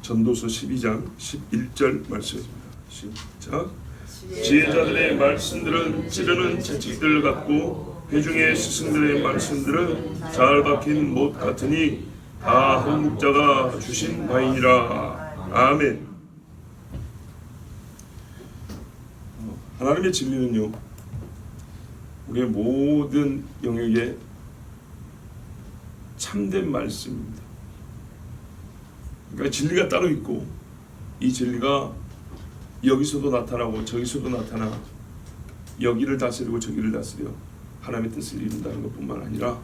전도서 12장 11절 말씀입니다. 시작. 지혜자들의 말씀들은 찌르는 채찍들 같고 회중의 스승들의 말씀들은 잘 박힌 못 같으니 다 한 목자가 주신 바이니라. 아멘. 하나님의 진리는요, 우리의 모든 영역에 참된 말씀입니다. 그러니까 진리가 따로 있고, 이 진리가 여기서도 나타나고 저기서도 나타나 여기를 다스리고 저기를 다스려 하나님의 뜻을 이룬다는 것뿐만 아니라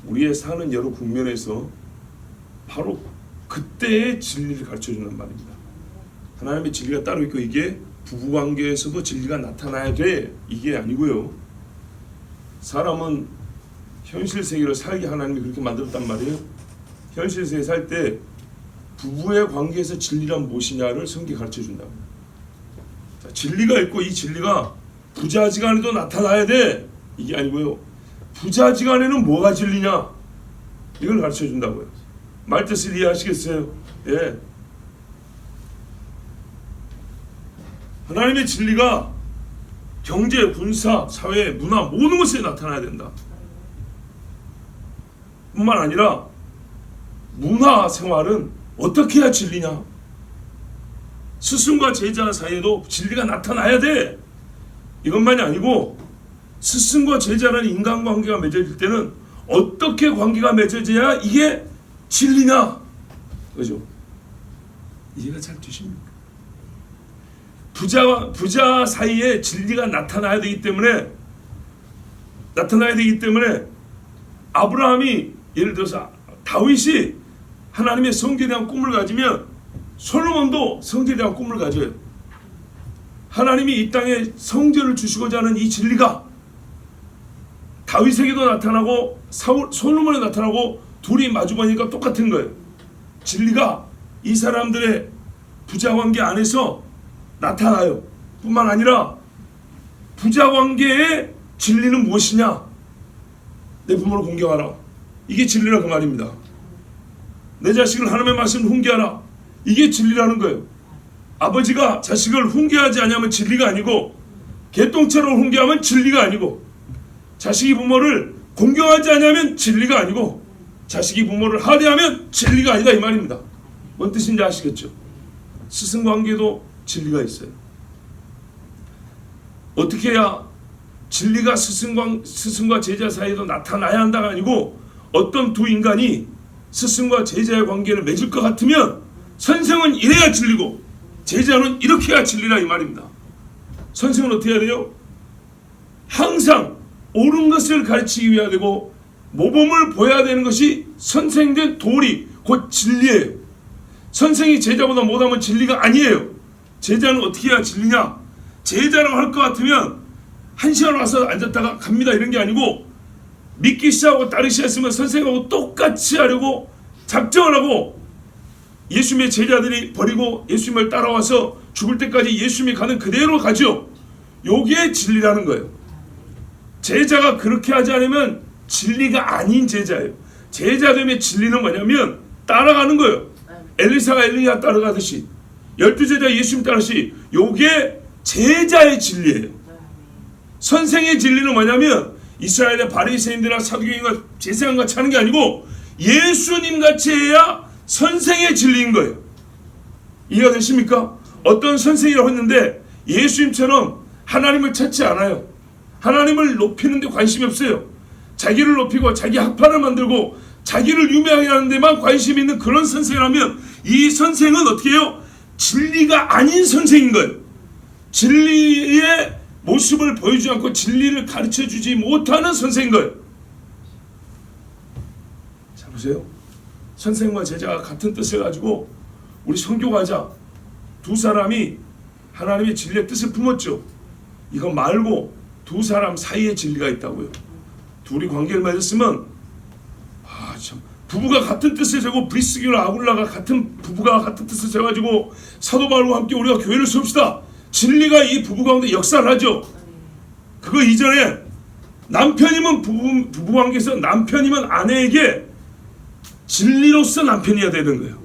우리의 사는 여러 국면에서 바로 그때의 진리를 가르쳐주는 말입니다. 하나님의 진리가 따로 있고, 이게 부부관계에서도 진리가 나타나야 돼, 이게 아니고요. 사람은 현실 세계를 살게 하나님이 그렇게 만들었단 말이에요. 현실 세계 살 때 부부의 관계에서 진리란 무엇이냐를 성경이 가르쳐준다고. 자, 진리가 있고, 이 진리가 부자지간에도 나타나야 돼, 이게 아니고요. 부자지간에는 뭐가 진리냐, 이걸 가르쳐준다고요. 말뜻을 이해하시겠어요? 예. 하나님의 진리가 경제, 군사, 사회, 문화 모든 것에 나타나야 된다. 뿐만 아니라 문화 생활은 어떻게 해야 진리냐? 스승과 제자 사이에도 진리가 나타나야 돼. 이것만이 아니고 스승과 제자라는 인간관계가 맺어질 때는 어떻게 관계가 맺어져야 이게 진리냐? 그죠? 이해가 잘 되십니까? 부자 사이에 진리가 나타나야 되기 때문에 아브라함이, 예를 들어서 다윗이 하나님의 성전에 대한 꿈을 가지면 솔로몬도 성전에 대한 꿈을 가져요. 하나님이 이 땅에 성전을 주시고자 하는 이 진리가 다윗에게도 나타나고 솔로몬에 나타나고 둘이 마주보니까 똑같은 거예요. 진리가 이 사람들의 부자관계 안에서 나타나요. 뿐만 아니라 부자관계의 진리는 무엇이냐? 내 부모를 공경하라, 이게 진리라 그 말입니다. 내 자식을 하나님의 말씀을 훈계하라, 이게 진리라는 거예요. 아버지가 자식을 훈계하지 않으면 진리가 아니고, 개똥처럼 훈계하면 진리가 아니고, 자식이 부모를 공경하지 않으면 진리가 아니고, 자식이 부모를 하대하면 진리가 아니다, 이 말입니다. 뭔 뜻인지 아시겠죠? 스승관계도 진리가 있어요. 어떻게 해야 진리가 스승과 제자 사이에도 나타나야 한다가 아니고, 어떤 두 인간이 스승과 제자의 관계를 맺을 것 같으면 선생은 이래야 진리고 제자는 이렇게 해야 진리라, 이 말입니다. 선생은 어떻게 해야 돼요? 항상 옳은 것을 가르치기 위해야 되고 모범을 보여야 되는 것이 선생된 도리, 곧 진리예요. 선생이 제자보다 못하면 진리가 아니에요. 제자는 어떻게 해야 진리냐? 제자라고 할 것 같으면 한 시간 와서 앉았다가 갑니다, 이런 게 아니고, 믿기 시작하고 따르기 시작했으면 선생하고 똑같이 하려고 작정을 하고, 예수님의 제자들이 버리고 예수님을 따라와서 죽을 때까지 예수님이 가는 그대로 가죠. 요게 진리라는 거예요. 제자가 그렇게 하지 않으면 진리가 아닌 제자예요. 제자 되면 진리는 뭐냐면 따라가는 거예요. 엘리사가 엘리야 따라가듯이, 12제자 예수님 따르시, 요게 제자의 진리예요. 선생의 진리는 뭐냐면 이스라엘의 바리새인들이나 사두개인과 제사장과 같이 하는 게 아니고 예수님 같이 해야 선생의 진리인 거예요. 이해가 되십니까? 어떤 선생이라고 했는데 예수님처럼 하나님을 찾지 않아요. 하나님을 높이는 데 관심이 없어요. 자기를 높이고 자기 학파를 만들고 자기를 유명하게 하는 데만 관심이 있는 그런 선생이라면 이 선생은 어떻게 해요? 진리가 아닌 선생인 거예요. 진리의 모습을 보여주지 않고 진리를 가르쳐주지 못하는 선생인 거예요. 자, 보세요. 선생과 제자가 같은 뜻을 가지고 우리 선교가자 두 사람이 하나님의 진리의 뜻을 품었죠. 이거 말고 두 사람 사이에 진리가 있다고요. 둘이 관계를 맺었으면 참, 부부가 같은 뜻을 세고 브리스기와 아굴라가 부부가 같은 뜻을 세가지고 사도 바울과 함께 우리가 교회를 세웁시다. 진리가 이 부부 가운데 역사를 하죠. 그거 이전에 남편이면 부부관계에서 남편이면 아내에게 진리로서 남편이어야 되는 거예요.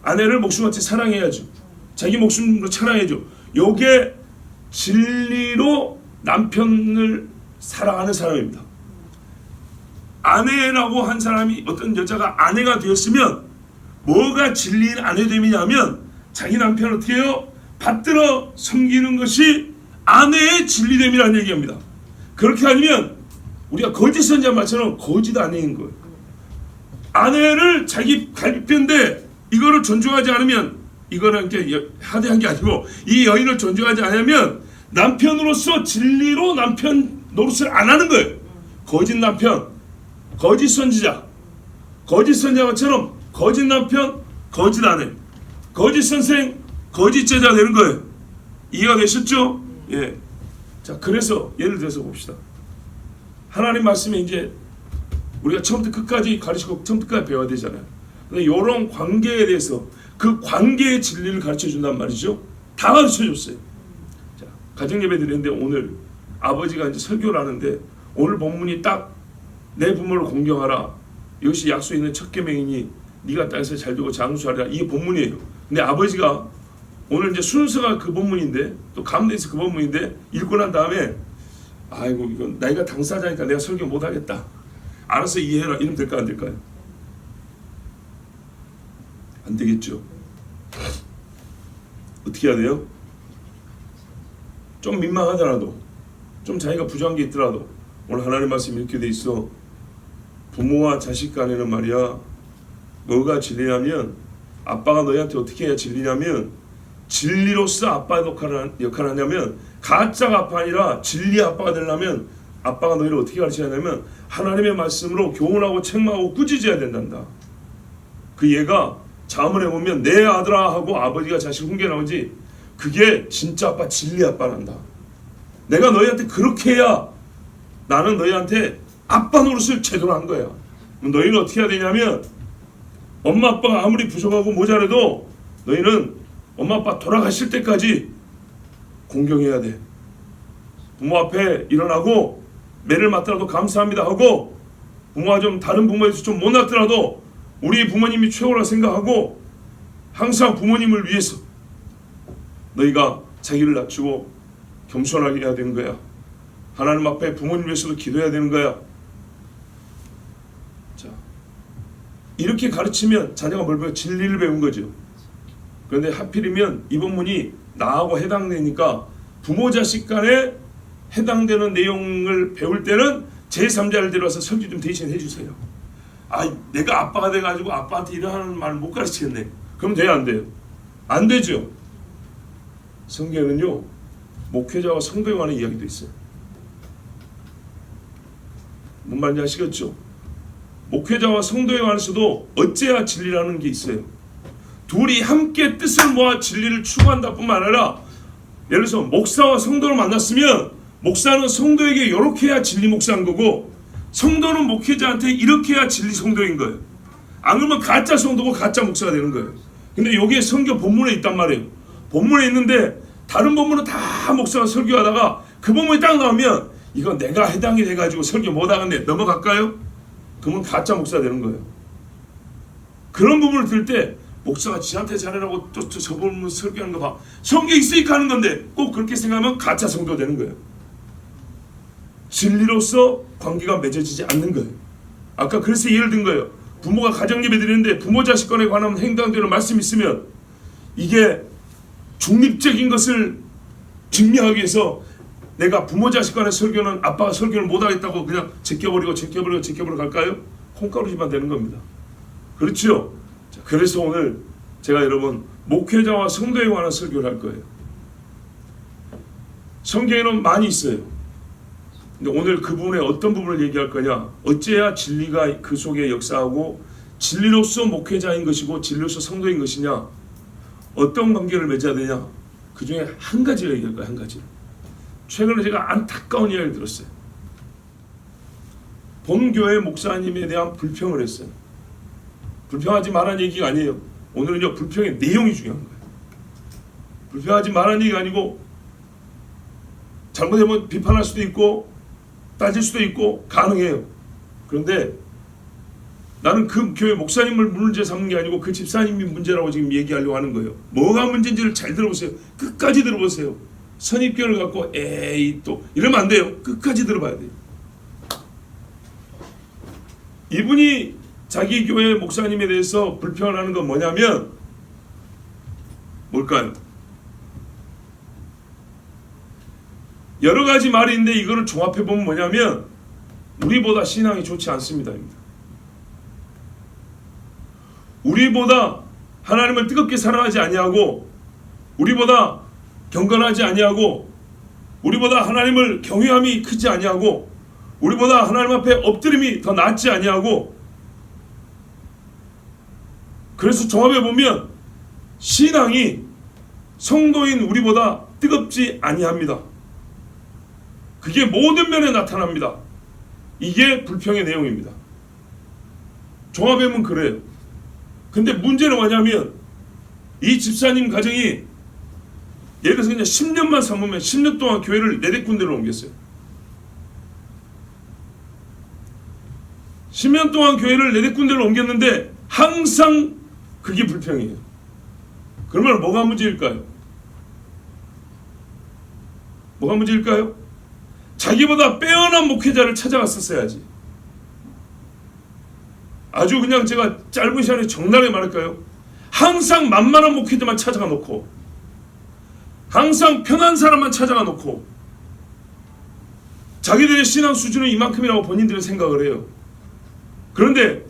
아내를 목숨같이 사랑해야죠. 자기 목숨으로 사랑해야죠. 요게 진리로 남편을 사랑하는 사람입니다. 아내라고 한 사람이, 어떤 여자가 아내가 되었으면 뭐가 진리인 아내됨이냐면 자기 남편을 어떻게 해요? 받들어 섬기는 것이 아내의 진리됨이라는 얘기입니다. 그렇게 아니면 우리가 거짓 선지자 말처럼 거짓 아내인 거예요. 아내를 자기 갈비뼈인데 이거를 존중하지 않으면, 이거는 이제 하대한 게 아니고 이 여인을 존중하지 않으면 남편으로서 진리로 남편 노릇을 안 하는 거예요. 거짓 남편, 거짓 선지자, 거짓 선지자처럼 거짓 남편, 거짓 아내, 거짓 선생, 거짓 제자 되는 거예요. 이해가 되셨죠? 예. 자, 그래서 예를 들어서 봅시다. 하나님 말씀에 이제 우리가 처음부터 끝까지 가르치고 처음부터 끝까지 배워야 되잖아요. 근데 이런 관계에 대해서 그 관계의 진리를 가르쳐 준단 말이죠. 다 가르쳐 줬어요. 자, 가정 예배 드리는데 오늘 아버지가 이제 설교를 하는데 오늘 본문이 딱 내 부모를 공경하라. 이것이 약속에 있는 첫 계명이니 네가 땅에서 잘 되고 장수하리라. 이게 본문이에요. 근데 아버지가 오늘 이제 순서가 그 본문인데 또 가운데서 그 본문인데 읽고 난 다음에 아이고 이건 나이가 당사자니까 내가 설교 못하겠다. 알아서 이해해라. 이러면 될까 안 될까요? 안 되겠죠. 어떻게 해야 돼요? 좀 민망하더라도, 좀 자기가 부족한 게 있더라도 오늘 하나님 말씀이 이렇게 돼 있어. 부모와 자식 간에는 말이야, 뭐가 진리냐면, 아빠가 너희한테 어떻게 해야 진리냐면, 진리로서 아빠 역할을 하냐면, 가짜 아빠 아니라 진리 아빠가 되려면 아빠가 너희를 어떻게 가르쳐야 하냐면 하나님의 말씀으로 교훈하고 책망하고 꾸짖어야 된단다. 그 얘가 자문해 보면 내 아들아 하고 아버지가 자식 훈계 나오지, 그게 진짜 아빠, 진리 아빠란다. 내가 너희한테 그렇게 해야 나는 너희한테 아빠 노릇을 제대로 한 거야. 너희는 어떻게 해야 되냐면, 엄마 아빠가 아무리 부족하고 모자라도 너희는 엄마 아빠 돌아가실 때까지 공경해야 돼. 부모 앞에 일어나고 매를 맞더라도 감사합니다 하고, 부모가 좀 다른 부모에서 좀 못났더라도 우리 부모님이 최고라 생각하고 항상 부모님을 위해서 너희가 자기를 낮추고 겸손하게 해야 되는 거야. 하나님 앞에 부모님 위해서도 기도해야 되는 거야. 자, 이렇게 가르치면 자녀가 뭘 배워? 진리를 배운 거죠. 그런데 하필이면 이 본문이 나하고 해당되니까 부모 자식 간에 해당되는 내용을 배울 때는 제3자를 데려와서 설교 좀 대신 해주세요. 아, 내가 아빠가 돼가지고 아빠한테 이러는 말을 못 가르치겠네. 그럼 돼요, 안 돼요? 안 되죠. 성경은요, 목회자와 성도에 관한 이야기도 있어요. 뭔 말인지 아시겠죠? 목회자와 성도에 관해서도 어째야 진리라는 게 있어요. 둘이 함께 뜻을 모아 진리를 추구한다 뿐만 아니라, 예를 들어서 목사와 성도를 만났으면 목사는 성도에게 이렇게 해야 진리 목사인 거고, 성도는 목회자한테 이렇게 해야 진리 성도인 거예요. 안 그러면 가짜 성도고 가짜 목사가 되는 거예요. 근데 여기에 성경 본문에 있단 말이에요. 본문에 있는데 다른 본문은 다 목사가 설교하다가 그 본문이 딱 나오면 이건 내가 해당이 돼가지고 설교 못하겠네, 넘어갈까요? 그러면 가짜 목사가 되는 거예요. 그런 부분을 들 때 목사가 지한테 잘하라고 또 저 본문 설교하는 거 봐, 성경 있으니까 하는 건데, 꼭 그렇게 생각하면 가짜 성도 되는 거예요. 진리로서 관계가 맺어지지 않는 거예요. 아까 그래서 예를 든 거예요. 부모가 가정예배 드리는데 부모 자식 간에 관한 행동되는 말씀이 있으면 이게 중립적인 것을 증명하기 위해서 내가 부모 자식 간의 설교는 아빠가 설교를 못하겠다고 그냥 제껴버리고 갈까요? 콩가루지만 되는 겁니다. 그렇죠? 자, 그래서 오늘 제가 여러분 목회자와 성도에 관한 설교를 할 거예요. 성경에는 많이 있어요. 근데 오늘 그 부분에 어떤 부분을 얘기할 거냐? 어째야 진리가 그 속에 역사하고 진리로서 목회자인 것이고 진리로서 성도인 것이냐? 어떤 관계를 맺어야 되냐? 그 중에 한 가지를 얘기할 거예요. 한 가지. 최근에 제가 안타까운 이야기를 들었어요. 본교회 목사님에 대한 불평을 했어요. 불평하지 말라는 얘기가 아니에요. 오늘은요, 불평의 내용이 중요한 거예요. 불평하지 말라는 얘기가 아니고, 잘못하면 비판할 수도 있고 따질 수도 있고 가능해요. 그런데 나는 그 교회 목사님을 문제 삼는 게 아니고 그 집사님이 문제라고 지금 얘기하려고 하는 거예요. 뭐가 문제인지를 잘 들어보세요. 끝까지 들어보세요. 선입견을 갖고 에이 또 이러면 안 돼요. 끝까지 들어봐야 돼요. 이분이 자기 교회 목사님에 대해서 불평하는 건 뭐냐면 뭘까요? 여러 가지 말이 있는데 이거를 종합해 보면 뭐냐면 우리보다 신앙이 좋지 않습니다. 우리보다 하나님을 뜨겁게 사랑하지 아니하고 우리보다 경건하지 아니하고 우리보다 하나님을 경외함이 크지 아니하고 우리보다 하나님 앞에 엎드림이 더 낫지 아니하고 그래서 종합해 보면 신앙이 성도인 우리보다 뜨겁지 아니합니다. 그게 모든 면에 나타납니다. 이게 불평의 내용입니다. 종합해 보면 그래요. 근데 문제는 뭐냐면 이 집사님 가정이 예를 들어서 그냥 10년만 삼으면 10년 동안 교회를 4군데로 옮겼어요. 10년 동안 교회를 4군데로 옮겼는데 항상 그게 불평이에요. 그러면 뭐가 문제일까요? 뭐가 문제일까요? 자기보다 빼어난 목회자를 찾아갔었어야지. 아주 그냥 제가 짧은 시간에 적나라하게 말할까요? 항상 만만한 목회자만 찾아가 놓고 항상 편한 사람만 찾아가 놓고 자기들의 신앙 수준은 이만큼이라고 본인들은 생각을 해요. 그런데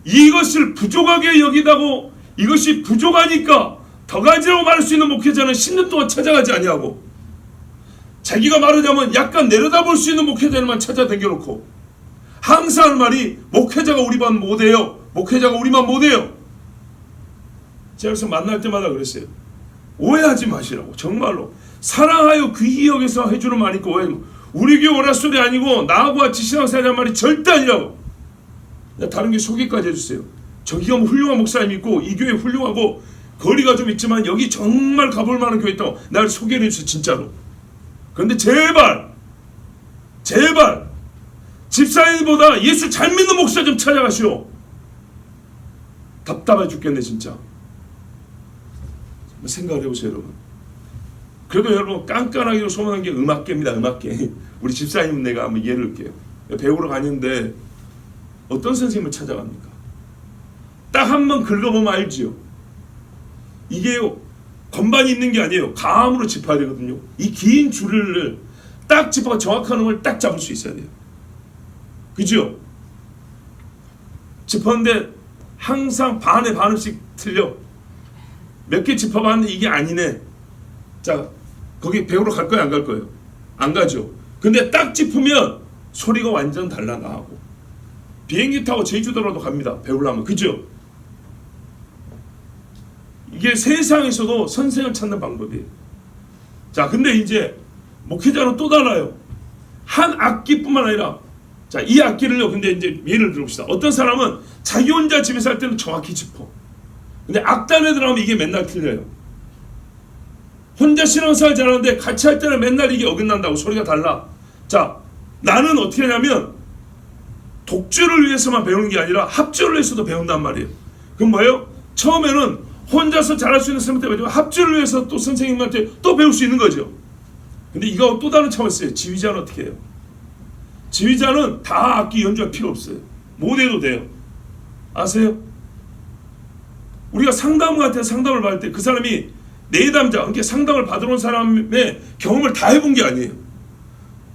이것을 부족하게 여기다고 이것이 부족하니까 더 가지라고 말할 수 있는 목회자는 10년 동안 찾아가지 아니하고 자기가 말하자면 약간 내려다볼 수 있는 목회자만 찾아다녀놓고 항상 하는 말이 목회자가 우리만 못해요. 목회자가 우리만 못해요. 제가 그래서 만날 때마다 그랬어요. 오해하지 마시라고. 정말로 사랑하여 귀히 여기서 해주는 말 있고 우리 교회 오락소리 아니고 나하고 같이 신앙생활 말이 절대 아니라고. 다른 게 소개까지 해주세요. 저기가 뭐 훌륭한 목사님 있고 이 교회 훌륭하고 거리가 좀 있지만 여기 정말 가볼 만한 교회 있다고 나를 소개를 해주세요. 진짜로. 그런데 제발 집사님보다 예수 잘 믿는 목사 좀 찾아가시오. 답답해 죽겠네 진짜. 생각을 해보세요 여러분. 그래도 여러분 깐깐하기로 소문난 게 음악계입니다. 음악계. 우리 집사님은 내가 한번 예를 들게요. 배우러 가는데 어떤 선생님을 찾아갑니까? 딱 한 번 긁어보면 알지요. 이게요 건반이 있는 게 아니에요. 감으로 짚어야 되거든요. 이 긴 줄을 딱 짚어 정확한 음을 딱 잡을 수 있어야 돼요. 그죠? 짚었는데 항상 반에 반음씩 틀려. 몇 개 짚어봤는데 이게 아니네. 자, 거기 배우러 갈 거예요? 안 갈 거예요? 안 가죠. 근데 딱 짚으면 소리가 완전 달라 나하고. 비행기 타고 제주도라도 갑니다. 배우려면. 그죠? 이게 세상에서도 선생을 찾는 방법이에요. 자, 근데 이제 목회자는 또 달라요. 한 악기뿐만 아니라 자, 이 악기를요. 근데 이제 예를 들어봅시다. 어떤 사람은 자기 혼자 집에서 할 때는 정확히 짚어. 근데 악단에 들어가면 이게 맨날 틀려요. 혼자 신앙생활 잘하는데 같이 할 때는 맨날 이게 어긋난다고 소리가 달라. 자, 나는 어떻게 하냐면 독주를 위해서만 배우는 게 아니라 합주를 위해서도 배운단 말이에요. 그럼 뭐예요? 처음에는 혼자서 잘할 수 있는 선생님한테 배우지만 합주를 위해서 또 선생님한테 또 배울 수 있는 거죠. 근데 이거 또 다른 차원이 있어요. 지휘자는 어떻게 해요? 지휘자는 다 악기 연주할 필요 없어요. 못해도 돼요. 아세요? 우리가 상담한테 상담을 받을 때 그 사람이 내담자, 그러니까 상담을 받으러 온 사람의 경험을 다 해본 게 아니에요.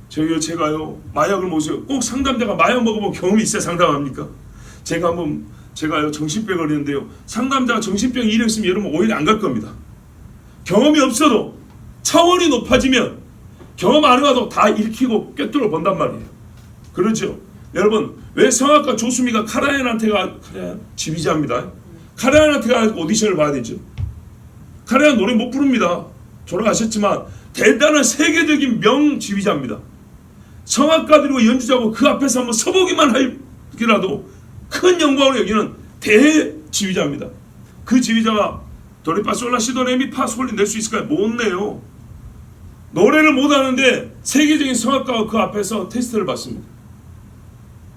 제가요 마약을 먹어요. 꼭 상담자가 마약 먹어본 경험이 있어야 상담합니까? 제가요 정신병 걸리는데요. 상담자가 정신병 이력 있으면 여러분 오히려 안 갈 겁니다. 경험이 없어도 차원이 높아지면 경험 안 해도 다 읽히고 꿰뚫어 본단 말이에요. 그렇죠? 여러분 왜 성악가 조수미가 카라얀한테 지휘자입니다. 카라얀한테 오디션을 봐야 되죠. 카라얀 노래 못 부릅니다. 돌아가셨지만 대단한 세계적인 명지휘자입니다. 성악가들이고 연주자고 그 앞에서 한번 서보기만 할지라도 큰 영광으로 여기는 대지휘자입니다. 그 지휘자가 도레파솔라시도레미파솔리 낼 수 있을까요? 못 내요. 노래를 못하는데 세계적인 성악가가 그 앞에서 테스트를 받습니다.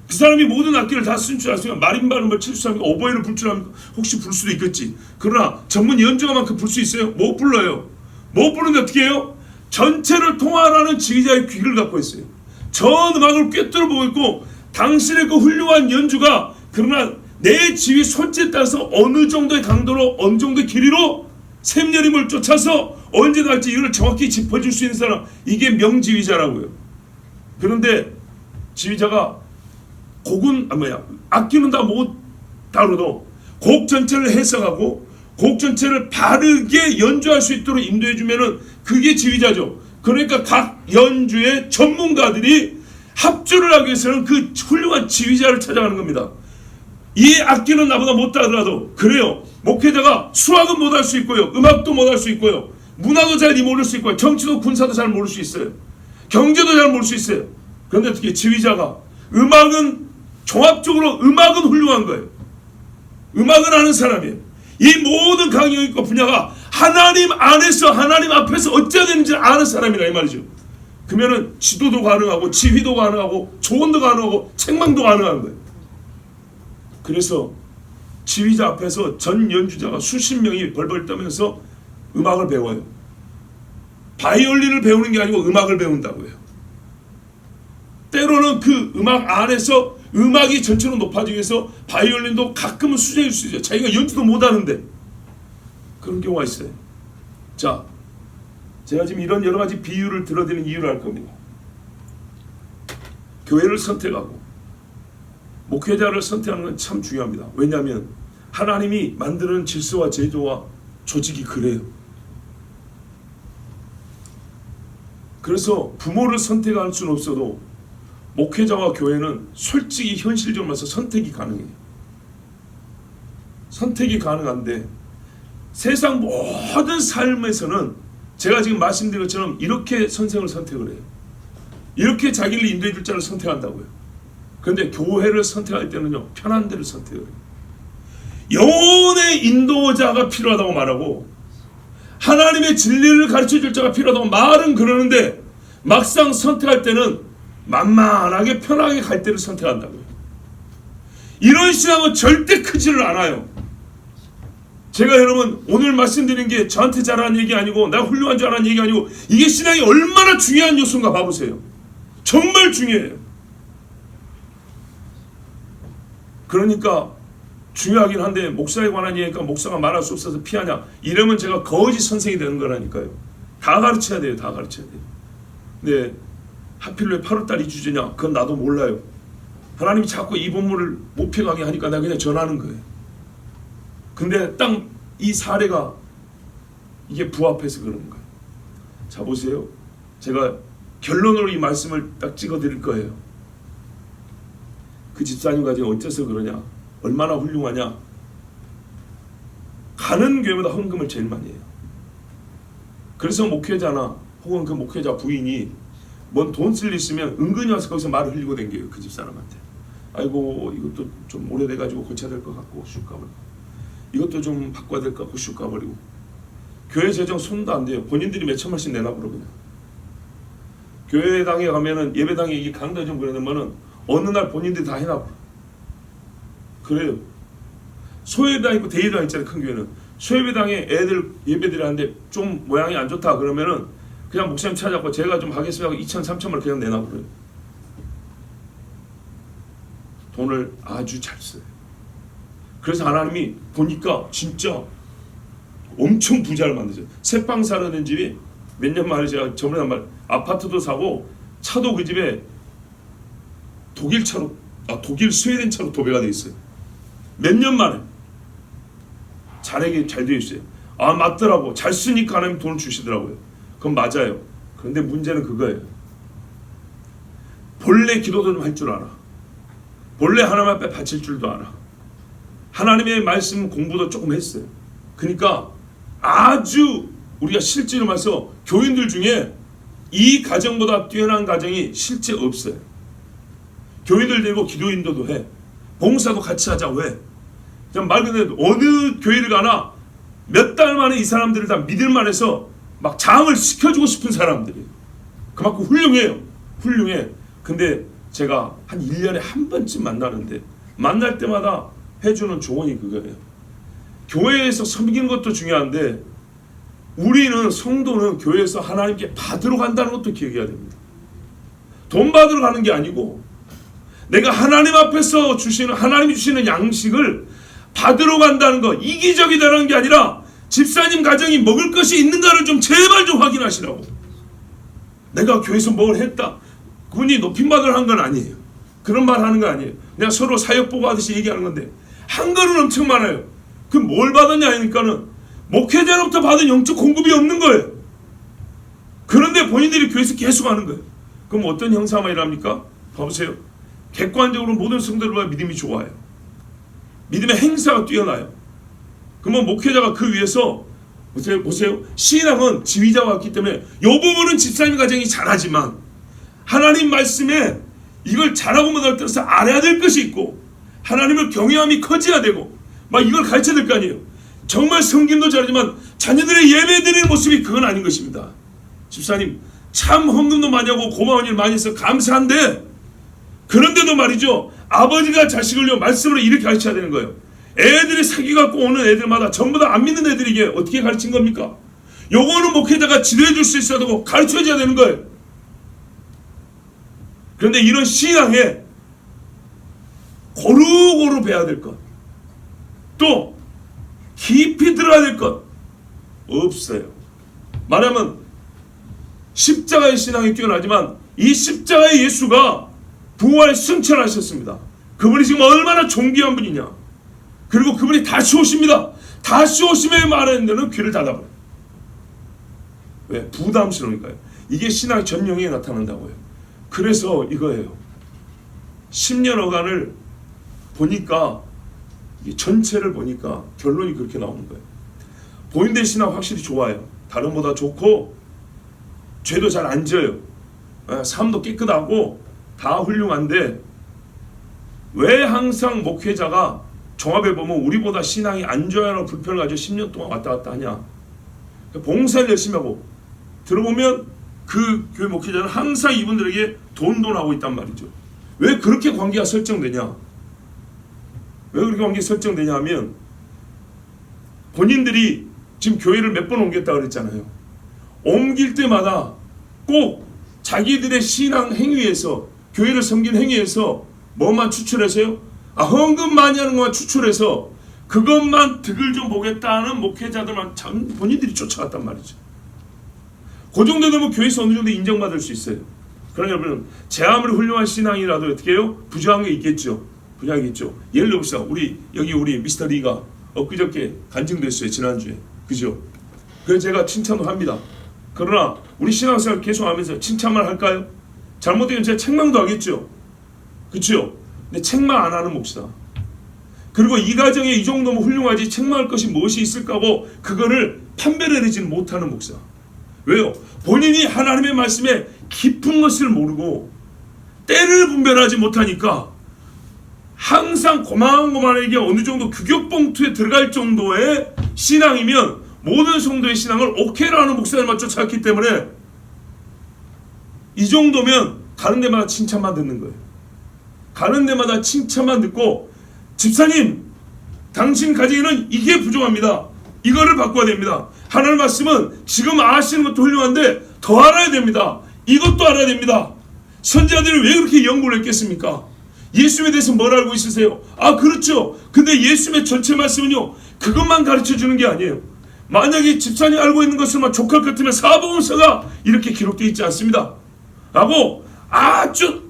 그 사람이 모든 악기를 다 쓴 줄 아세요? 마림바를 칠 줄 압니까? 오보에를 불 줄 압니까? 혹시 불 수도 있겠지. 그러나 전문 연주가만큼 불 수 있어요? 못 불러요. 못 부르는데 어떻게 해요? 전체를 통할하는 지휘자의 귀를 갖고 있어요. 전 음악을 꿰뚫어 보고 있고, 당신의 그 훌륭한 연주가 그러나 내 지휘 손짓에 따라서 어느 정도의 강도로 어느 정도의 길이로 샘여림을 쫓아서 언제 갈지 이걸 정확히 짚어줄 수 있는 사람, 이게 명지휘자라고요. 그런데 지휘자가 곡은 악기는 다 못 다루도 곡 전체를 해석하고 곡 전체를 바르게 연주할 수 있도록 인도해 주면은 그게 지휘자죠. 그러니까 각 연주의 전문가들이 합주를 하기 위해서는 그 훌륭한 지휘자를 찾아가는 겁니다. 이 악기는 나보다 못 다루더라도 그래요. 목회자가 수학은 못할 수 있고요, 음악도 못할 수 있고요, 문화도 잘 모를 수 있고요, 정치도 군사도 잘 모를 수 있어요, 경제도 잘 모를 수 있어요. 그런데 어떻게 지휘자가 음악은 종합적으로 음악은 훌륭한 거예요. 음악을 아는 사람이에요. 이 모든 강의과 분야가 하나님 안에서 하나님 앞에서 어찌해야 되는지 아는 사람이라 이 말이죠. 그러면은 지도도 가능하고 지휘도 가능하고 조언도 가능하고 책망도 가능한 거예요. 그래서 지휘자 앞에서 전 연주자가 수십 명이 벌벌 떠면서 음악을 배워요. 바이올린을 배우는 게 아니고 음악을 배운다고요. 때로는 그 음악 안에서 음악이 전체로 높아지기 위해서 바이올린도 가끔은 수정일 수 있어요. 자기가 연주도 못하는데 그런 경우가 있어요. 자, 제가 지금 이런 여러 가지 비유를 들어드리는 이유를 알 겁니다. 교회를 선택하고 목회자를 선택하는 건 참 중요합니다. 왜냐하면 하나님이 만드는 질서와 제도와 조직이 그래요. 그래서 부모를 선택할 수는 없어도 목회자와 교회는 솔직히 현실적으로 말해서 선택이 가능해요. 선택이 가능한데 세상 모든 삶에서는 제가 지금 말씀드린 것처럼 이렇게 선생을 선택을 해요. 이렇게 자기를 인도해 줄 자를 선택한다고요. 그런데 교회를 선택할 때는요, 편한 데를 선택을 해요. 영혼의 인도자가 필요하다고 말하고 하나님의 진리를 가르쳐 줄 자가 필요하다고 말은 그러는데 막상 선택할 때는 만만하게 편하게 갈 때를 선택한다고요. 이런 신앙은 절대 크지를 않아요. 제가 여러분 오늘 말씀드린 게 저한테 잘하는 얘기 아니고 내가 훌륭한 줄 아는 얘기 아니고 이게 신앙이 얼마나 중요한 요소인가 봐보세요. 정말 중요해요. 그러니까 중요하긴 한데 목사에 관한 얘기니까 목사가 말할 수 없어서 피하냐, 이러면 제가 거짓 선생이 되는 거라니까요. 다 가르쳐야 돼요. 다 가르쳐야 돼요. 네, 하필 왜 8월달 2주제냐? 그건 나도 몰라요. 하나님이 자꾸 이 본문을 못 펴가게 하니까 내가 그냥 전하는 거예요. 근데 딱 이 사례가 이게 부합해서 그러는 거예요. 자, 보세요. 제가 결론으로 이 말씀을 딱 찍어 드릴 거예요. 그 집사님과 제가 어째서 그러냐, 얼마나 훌륭하냐. 가는 교회보다 헌금을 제일 많이 해요. 그래서 목회자나 혹은 그 목회자 부인이 뭔 돈 쓸 일 있으면 은근히 와서 거기서 말을 흘리고 댕겨요. 그 집사람한테. 아이고 이것도 좀 오래돼가지고 고쳐야 될 것 같고 슉 가버리고, 이것도 좀 바꿔야 될 것 같고 슉 가버리고, 교회 재정 손도 안 돼요. 본인들이 몇 천만씩 내놔버려 그냥. 교회당에 가면은 예배당에 이게 강단 좀 그러면은 어느 날 본인들이 다 해놔버려. 그래요. 소예배당 있고 대예배당 있잖아요. 큰 교회는 소예배당에 애들 예배드리 하는데 좀 모양이 안 좋다 그러면은 그냥 목사님 찾아갖고 제가 좀 하겠습니다 하고 2천 3천만 그냥 내놔버려요. 돈을 아주 잘 써요. 그래서 하나님이 보니까 진짜 엄청 부자를 만드죠. 새빵 사는 집이 몇 년 만에 제가 저번에 한 말 아파트도 사고 차도 그 집에 독일 차로, 독일 스웨덴 차로 도배가 돼 있어요. 몇 년 만에. 자네게 잘 되어 있어요. 아, 맞더라고. 잘 쓰니까 하나님 돈을 주시더라고요. 그건 맞아요. 그런데 문제는 그거예요. 본래 기도도 좀 할 줄 알아. 본래 하나님 앞에 바칠 줄도 알아. 하나님의 말씀 공부도 조금 했어요. 그러니까 아주 우리가 실제로 말해서 교인들 중에 이 가정보다 뛰어난 가정이 실제 없어요. 교인들 데리고 기도 인도도 해. 봉사도 같이 하자고 해. 그냥 말 그대로 어느 교회를 가나 몇 달 만에 이 사람들을 다 믿을만 해서 막 장을 시켜주고 싶은 사람들이에요. 그만큼 훌륭해요. 훌륭해. 근데 제가 한 1년에 한 번쯤 만나는데 만날 때마다 해주는 조언이 그거예요. 교회에서 섬기는 것도 중요한데 우리는 성도는 교회에서 하나님께 받으러 간다는 것도 기억해야 됩니다. 돈 받으러 가는 게 아니고 내가 하나님 앞에서 주시는 하나님이 주시는 양식을 받으러 간다는 거, 이기적이다는 게 아니라 집사님 가정이 먹을 것이 있는가를 좀 제발 좀 확인하시라고. 내가 교회에서 뭘 했다, 그분이 높임받으러 한 건 아니에요. 그런 말 하는 거 아니에요. 내가 서로 사역 보고 하듯이 얘기하는 건데 한 거는 엄청 많아요. 그 뭘 받았냐 하니까는 목회자로부터 받은 영적 공급이 없는 거예요. 그런데 본인들이 교회에서 계속 하는 거예요. 그럼 어떤 형상이랍니까? 봐보세요. 객관적으로 모든 성도들과 믿음이 좋아요. 믿음의 행사가 뛰어나요. 그러면 목회자가 그 위에서 보세요. 신앙은 지휘자가 왔기 때문에 이 부분은 집사님 가정이 잘하지만 하나님 말씀에 이걸 잘하고 못할 때서 알아야 될 것이 있고 하나님을 경외함이 커져야 되고 막 이걸 가르쳐야 될 거 아니에요. 정말 성김도 잘하지만 자녀들의 예배 드리는 모습이 그건 아닌 것입니다. 집사님 참 헌금도 많이 하고 고마운 일 많이 해서 감사한데 그런데도 말이죠, 아버지가 자식을요 말씀으로 이렇게 가르쳐야 되는 거예요. 애들이 사기 갖고 오는 애들마다 전부 다 안 믿는 애들에게 어떻게 가르친 겁니까? 요거는 목회자가 지도해 줄 수 있어야 되고 가르쳐 줘야 되는 거예요. 그런데 이런 신앙에 고루고루 배워야 될 것, 또 깊이 들어야 될 것 없어요. 말하면 십자가의 신앙이 뛰어나지만 이 십자가의 예수가 부활 승천하셨습니다. 그분이 지금 얼마나 존귀한 분이냐. 그리고 그분이 다시 오십니다. 다시 오심에 말하는 데는 귀를 닫아버려요. 왜? 부담스러우니까요. 이게 신앙의 전형에 나타난다고요. 그래서 이거예요. 10년여간을 보니까 전체를 보니까 결론이 그렇게 나오는 거예요. 본인들 신앙 확실히 좋아요. 다른 보다 좋고 죄도 잘 안 져요. 삶도 깨끗하고 다 훌륭한데 왜 항상 목회자가 종합해 보면 우리보다 신앙이 안 좋아요, 불편을 가지고 10년 동안 왔다 갔다 하냐. 봉사를 열심히 하고 들어보면 그 교회 목회자는 항상 이분들에게 돈하고 있단 말이죠. 왜 그렇게 관계가 설정되냐? 왜 그렇게 관계가 설정되냐 하면 본인들이 지금 교회를 몇 번 옮겼다 그랬잖아요. 옮길 때마다 꼭 자기들의 신앙 행위에서, 교회를 섬기는 행위에서 뭐만 추출해서요? 헌금 많이 하는 것만 추출해서 그것만 득을 좀 보겠다는 목회자들만 참 본인들이 쫓아갔단 말이죠. 그 정도 되면 교회에서 어느 정도 인정받을 수 있어요. 그러나 여러분, 제 아무리 훌륭한 신앙이라도 어떻게 해요? 부족한 게 있겠죠. 부족한 게 있죠. 예를 들어봅시다. 우리 미스터 리가 엊그저께 간증됐어요. 지난주에. 그죠? 그래서 제가 칭찬도 합니다. 그러나 우리 신앙생활 계속 하면서 칭찬만 할까요? 잘못되면 제가 책망도 하겠죠. 그렇죠? 근데 책망 안 하는 몫이다. 그리고 이 가정에 이 정도면 훌륭하지 책망할 것이 무엇이 있을까 하고 그거를 판별해내지는 못하는 몫이다. 왜요? 본인이 하나님의 말씀에 깊은 것을 모르고 때를 분별하지 못하니까 항상 고만고만하게 어느 정도 규격봉투에 들어갈 정도의 신앙이면 모든 성도의 신앙을 오케이라는 목사님만 쫓아왔기 때문에 이 정도면 가는 데마다 칭찬만 듣는 거예요. 가는 데마다 칭찬만 듣고 집사님 당신 가정에는 이게 부족합니다. 이거를 바꿔야 됩니다. 하나님 말씀은 지금 아시는 것도 훌륭한데 더 알아야 됩니다. 이것도 알아야 됩니다. 선지자들이 왜 그렇게 연구를 했겠습니까? 예수님에 대해서 뭘 알고 있으세요? 아 그렇죠. 근데 예수님의 전체 말씀은요 그것만 가르쳐 주는 게 아니에요. 만약에 집사님 알고 있는 것을만 족할 것 같으면 사복음서가 이렇게 기록되어 있지 않습니다. 라고 아주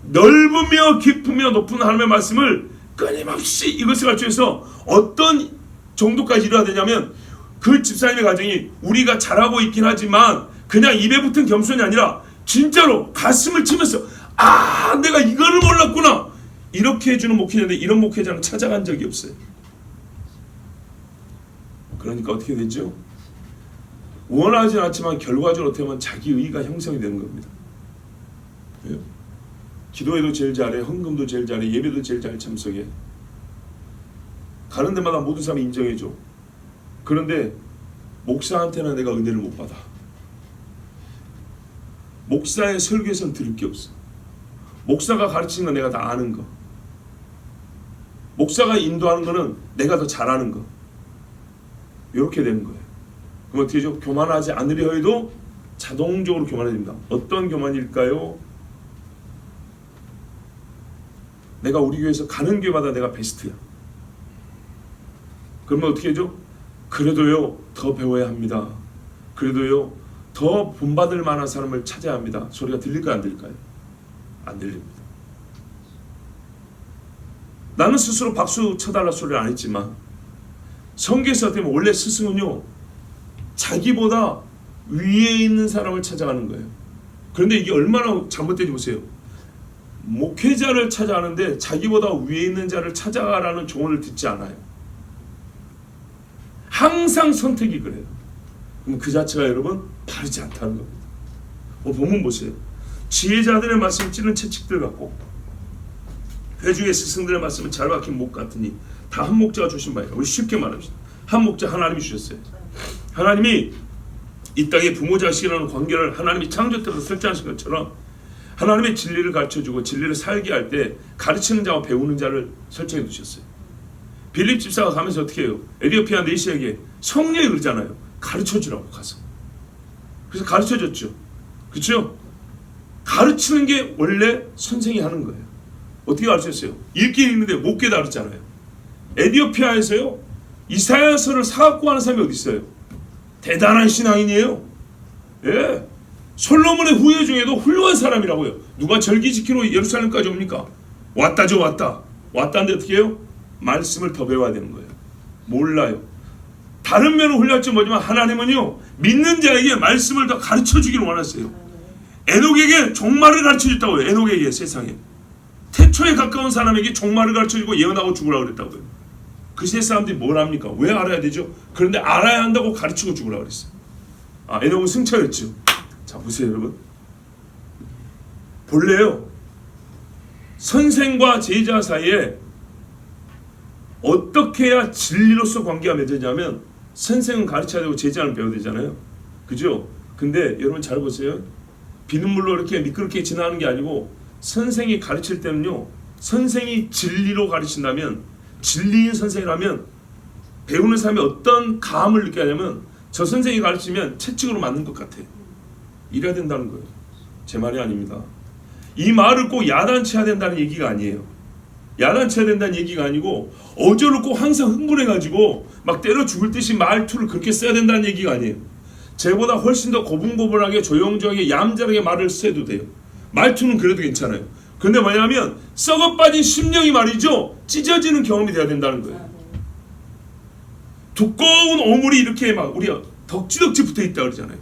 넓으며 깊으며 높은 하나님의 말씀을 끊임없이 이것을 가르쳐서 어떤 정도까지 이루어야 되냐면 그 집사님의 가정이 우리가 잘하고 있긴 하지만 그냥 입에 붙은 겸손이 아니라 진짜로 가슴을 치면서 아 내가 이거를 몰랐구나 이렇게 해주는 목회자인데 이런 목회자는 찾아간 적이 없어요. 그러니까 어떻게 되죠? 원하진 않지만 결과적으로 어떻게 보면 자기 의가 형성이 되는 겁니다. 왜요? 기도회도 제일 잘해, 헌금도 제일 잘해, 예배도 제일 잘 참석해. 가는 데마다 모든 사람이 인정해줘. 그런데 목사한테는 내가 은혜를 못 받아. 목사의 설교에서는 들을 게 없어. 목사가 가르치는 건 내가 다 아는 거. 목사가 인도하는 거는 내가 더 잘하는 거. 이렇게 되는 거예요. 그럼 어떻게 되죠? 교만하지 않으려 해도 자동적으로 교만해집니다. 어떤 교만일까요? 내가 우리 교회에서 가는 교회마다 내가 베스트야. 그러면 어떻게 되죠? 그래도요 더 배워야 합니다. 그래도요 더 본받을 만한 사람을 찾아야 합니다. 소리가 들릴까요? 안 들릴까요? 안 들립니다. 나는 스스로 박수 쳐달라 소리를 안 했지만 성경에서 어떻게 보면 원래 스승은요 자기보다 위에 있는 사람을 찾아가는 거예요. 그런데 이게 얼마나 잘못된지 보세요. 목회자를 찾아가는데 자기보다 위에 있는 자를 찾아가라는 조언을 듣지 않아요. 항상 선택이 그래요. 그럼 그 자체가 여러분 바르지 않다는 겁니다. 본문 보세요. 지혜자들의 말씀을 찌른 채찍들 같고 회중의 스승들의 말씀은 잘 박힌 목 같으니 다 한 목자가 주신 바예요. 우리 쉽게 말합시다. 한 목자 하나님이 주셨어요. 하나님이 이 땅에 부모 자식이라는 관계를 하나님이 창조 때부터 설정하신 것처럼 하나님의 진리를 가르쳐주고 진리를 살게 할 때 가르치는 자와 배우는 자를 설정해 두셨어요. 빌립 집사가 가면서 어떻게 해요? 에디오피아 내시에게 성령이 그러잖아요. 가르쳐주라고 가서. 그래서 가르쳐줬죠. 그렇죠? 가르치는 게 원래 선생이 하는 거예요. 어떻게 가르쳤어요? 읽긴 읽는데 못 깨달았잖아요. 에디오피아에서요 이사야서를 사갖고 하는 사람이 어디 있어요? 대단한 신앙인이에요. 예. 솔로몬의 후예 중에도 훌륭한 사람이라고요. 누가 절기 지키러 예루살렘까지 옵니까? 왔다죠. 왔다는데 어떻게 해요? 말씀을 더 배워야 되는 거예요. 몰라요. 다른 면은 훌륭할지 모르지만 하나님은요 믿는 자에게 말씀을 더 가르쳐 주기를 원하세요. 에녹에게 종말을 가르쳐 줬다고요. 에녹에게 세상에 태초에 가까운 사람에게 종말을 가르쳐 주고 예언하고 죽으라고 그랬다고요. 그 세 사람들이 뭘 합니까? 왜 알아야 되죠? 그런데 알아야 한다고 가르치고 죽으라고 그랬어요. 에녹은 승천했죠. 자 보세요 여러분. 본래요 선생과 제자 사이에 어떻게 해야 진리로서 관계가 맺어지냐면 선생은 가르쳐야 되고 제자는 배워야 되잖아요. 그죠? 근데 여러분 잘 보세요. 비눗물로 이렇게 미끄럽게 지나가는 게 아니고 선생이 가르칠 때는요 선생이 진리로 가르친다면 진리인 선생이라면 배우는 사람이 어떤 감을 느껴야 하냐면 저 선생이 가르치면 채찍으로 맞는 것 같아. 이래야 된다는 거예요. 제 말이 아닙니다. 이 말을 꼭 야단쳐야 된다는 얘기가 아니에요. 야단쳐야 된다는 얘기가 아니고 어저롭고 항상 흥분해가지고 막 때려 죽을 듯이 말투를 그렇게 써야 된다는 얘기가 아니에요. 쟤보다 훨씬 더 고분고분하게 조용조용하게 얌전하게 말을 써도 돼요. 말투는 그래도 괜찮아요. 근데 뭐냐면 썩어 빠진 심령이 말이죠 찢어지는 경험이 돼야 된다는 거예요. 두꺼운 오물이 이렇게 막 우리가 덕지덕지 붙어있다 그러잖아요.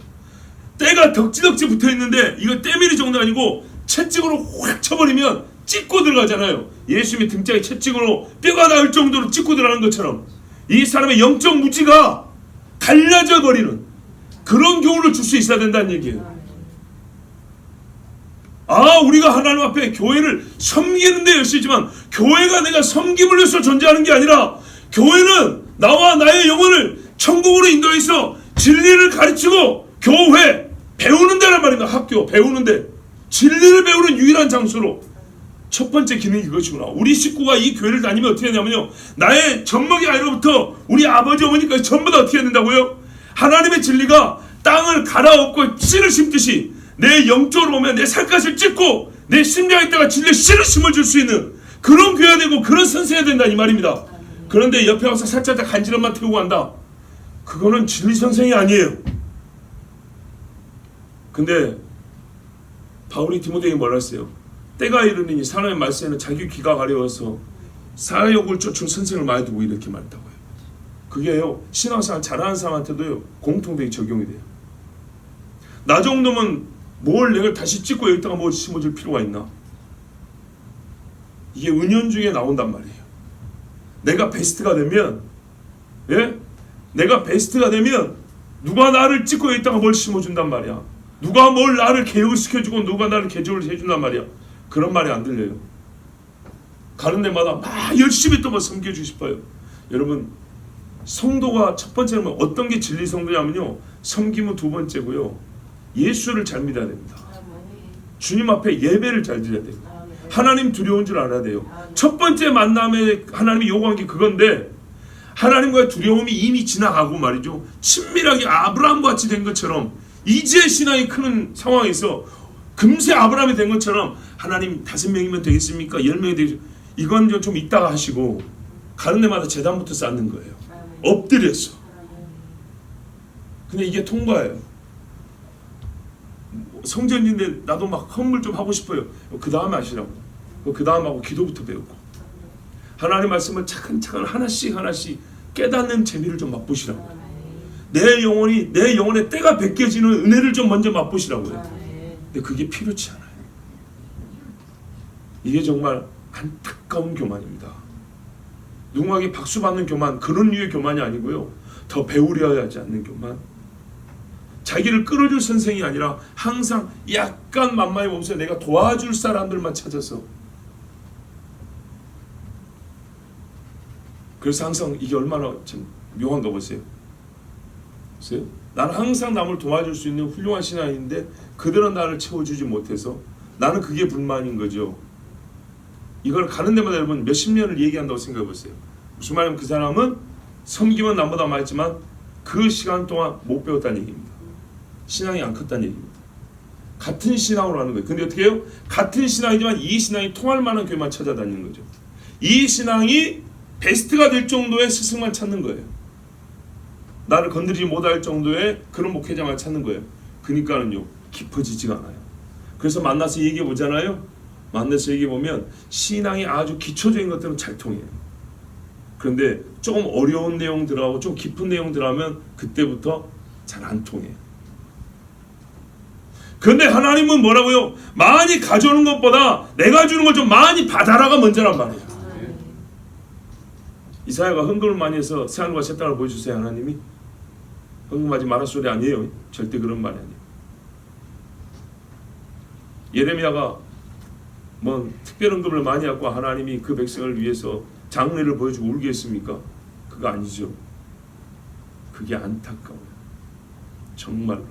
때가 덕지덕지 붙어있는데 이거 때밀이 정도 아니고 채찍으로 확 쳐버리면 찢고 들어가잖아요. 예수님이 등짝에 채찍으로 뼈가 나올 정도로 찢고 들어가는 것처럼 이 사람의 영적 무지가 갈라져 버리는 그런 교훈을 줄 수 있어야 된다는 얘기예요. 우리가 하나님 앞에 교회를 섬기는 데 열심히지만 교회가 내가 섬김을 위해서 존재하는 게 아니라 교회는 나와 나의 영혼을 천국으로 인도해서 진리를 가르치고 교회 배우는 데란 말입니다. 학교 배우는 데 진리를 배우는 유일한 장소로 첫 번째 기능이 이것이구나. 우리 식구가 이 교회를 다니면 어떻게 되냐면요 나의 젖먹이 아이로부터 우리 아버지 어머니까지 전부 다 어떻게 해야 된다고요? 하나님의 진리가 땅을 갈아엎고 씨를 심듯이 내 영적으로 보면 내 살갗을 찢고 내 심장에다가 진리의 씨를 심어줄 수 있는 그런 교회가 되고 그런 선생해야 된다 이 말입니다. 그런데 옆에 와서 살짝 간지럼만 태우고 간다. 그거는 진리 선생이 아니에요. 근데 바울이 디모데에게 뭐라 했어요? 때가 이르니 사람의 말세에는 자기 귀가 가려워서 사욕을 쫓을 선생을 많이 두고 이렇게 말했다고요. 그게요 신앙생활 잘하는 사람한테도요 공통되게 적용이 돼요. 나 정도면 뭘 내가 다시 찍고 여기다가 뭘 심어줄 필요가 있나? 이게 은연중에 나온단 말이에요. 내가 베스트가 되면 내가 베스트가 되면 누가 나를 찍고 여기다가 뭘 심어준단 말이야. 누가 뭘 나를 개혁을 시켜주고 누가 나를 개조를 해준단 말이야. 그런 말이 안 들려요. 가는 데마다 막 열심히 또 뭐 섬겨주고 싶어요. 여러분 성도가 첫 번째는 어떤 게 진리 성도냐면요 섬김은 두 번째고요 예수를 잘 믿어야 됩니다. 주님 앞에 예배를 잘 드려야 돼요. 하나님 두려운 줄 알아야 돼요. 첫 번째 만남에 하나님이 요구한 게 그건데, 하나님과의 두려움이 이미 지나가고 말이죠. 친밀하게 아브라함과 같이 된 것처럼, 이제 신앙이 크는 상황에서 금세 아브라함이 된 것처럼, 하나님 5명이면 되겠습니까? 10명이 되겠습니까? 이건 좀 이따가 하시고, 가는 데마다 제단부터 쌓는 거예요. 엎드렸어. 근데 이게 통과예요. 성전인데 나도 막 헌물 좀 하고 싶어요. 그 다음에 하시라고. 그 다음 하고 기도부터 배우고, 하나님 말씀을 차근차근 하나씩 깨닫는 재미를 좀 맛보시라고. 내 영혼의 때가 벗겨지는 은혜를 좀 먼저 맛보시라고요. 근데 그게 필요치 않아요. 이게 정말 안타까운 교만입니다. 누군가에게 박수 받는 교만, 그런 류의 교만이 아니고요, 더 배우려 하지 않는 교만. 자기를 끌어줄 선생이 아니라 항상 약간 만만히 보면서 내가 도와줄 사람들만 찾아서, 그래서 항상 이게 얼마나 참 묘한가 보세요. 보세요? 나는 항상 남을 도와줄 수 있는 훌륭한 신앙인데 그들은 나를 채워주지 못해서 나는 그게 불만인 거죠. 이걸 가는 데마다 여러분 몇십 년을 얘기한다고 생각해 보세요. 무슨 말이냐면 그 사람은 섬기면 남보다 많았지만 그 시간 동안 못 배웠다는 얘기입니다. 신앙이 안 컸다는 얘기입니다. 같은 신앙으로 하는 거예요. 근데 어떻게 해요? 같은 신앙이지만 이 신앙이 통할 만한 교회만 찾아다니는 거죠. 이 신앙이 베스트가 될 정도의 스승만 찾는 거예요. 나를 건드리지 못할 정도의 그런 목회자만 찾는 거예요. 그러니까는요, 깊어지지가 않아요. 그래서 만나서 얘기해 보잖아요. 만나서 얘기해 보면 신앙이 아주 기초적인 것들은 잘 통해요. 그런데 조금 어려운 내용 들어가고 좀 깊은 내용 들어가면 그때부터 잘 안 통해요. 그런데 하나님은 뭐라고요? 많이 가져오는 것보다 내가 주는 걸 좀 많이 받아라가 먼저란 말이에요. 이사야가 헌금을 많이 해서 새하늘과 새 땅을 보여주세요. 하나님이 헌금하지 마라 소리 아니에요. 절대 그런 말이 아니에요. 예레미야가 뭐 특별 헌금을 많이 하고 하나님이 그 백성을 위해서 장래를 보여주고 울게 했습니까? 그거 아니죠. 그게 안타까워요. 정말.